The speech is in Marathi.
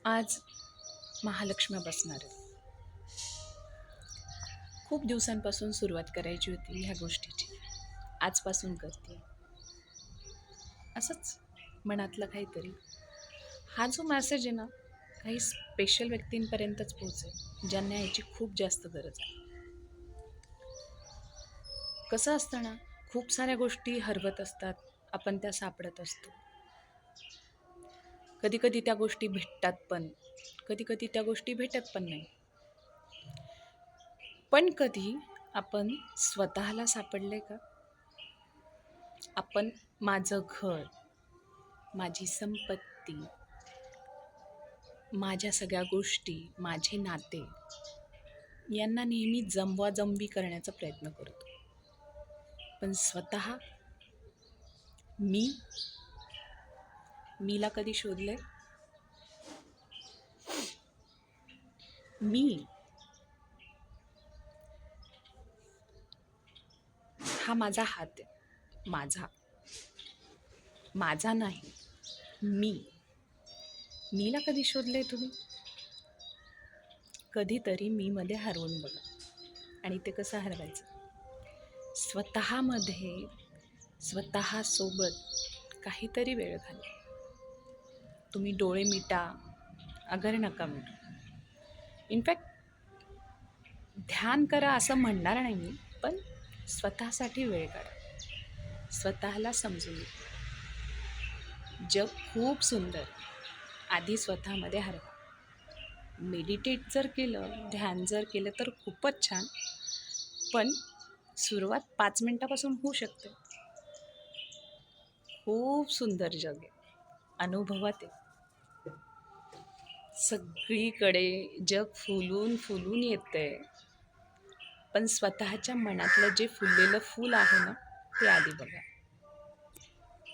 आज महालक्ष्म्या बसणार आहेत. खूप दिवसांपासून सुरुवात करायची होती ह्या गोष्टीची. आजपासून करते. असंच मनातलं काहीतरी. हा जो मेसेज आहे ना, काही स्पेशल व्यक्तींपर्यंतच पोहोचेल, ज्यांना याची खूप जास्त गरज आहे. कसं असतं ना, खूप साऱ्या गोष्टी हरवत असतात, आपण त्या सापडत असतो. कधी कधी त्या गोष्टी भेटतात पण, कधी कधी त्या गोष्टी भेटत पण नाही. पण कधी आपण स्वतःला सापडले का? आपण माझं घर, माझी संपत्ती, माझ्या सगळ्या गोष्टी, माझे नाते यांना नेहमी जमवाजमवी करण्याचा प्रयत्न करतो. पण स्वतः मी मीला कधी शोधले? मी हा माझा हात आहे. माझा नाही. मीला कधी शोधले तुम्ही? कधीतरी मी मध्ये हरवून बघा. आणि ते कसं हरवायचं? स्वतःमध्ये स्वतःसोबत काहीतरी वेळ घाला. तुम्ही डोळे मिटा अगर नका मिटू. इनफॅक्ट ध्यान करा असं म्हणणार नाही मी, पण स्वतःसाठी वेळ काढा. स्वतःला समजून घ्या. जग खूप सुंदर. आधी स्वतःमध्ये हरवा. मेडिटेट जर केलं, ध्यान जर केलं तर खूपच छान. पण सुरुवात 5 मिनिटापासून होऊ शकते. खूप सुंदर जग आहे. अनुभवात आहे. सगळीकडे जग फुलून फुलून येतंय. पण स्वतःच्या मनातलं जे फुललेलं फूल आहे ना, ते आधी बघा.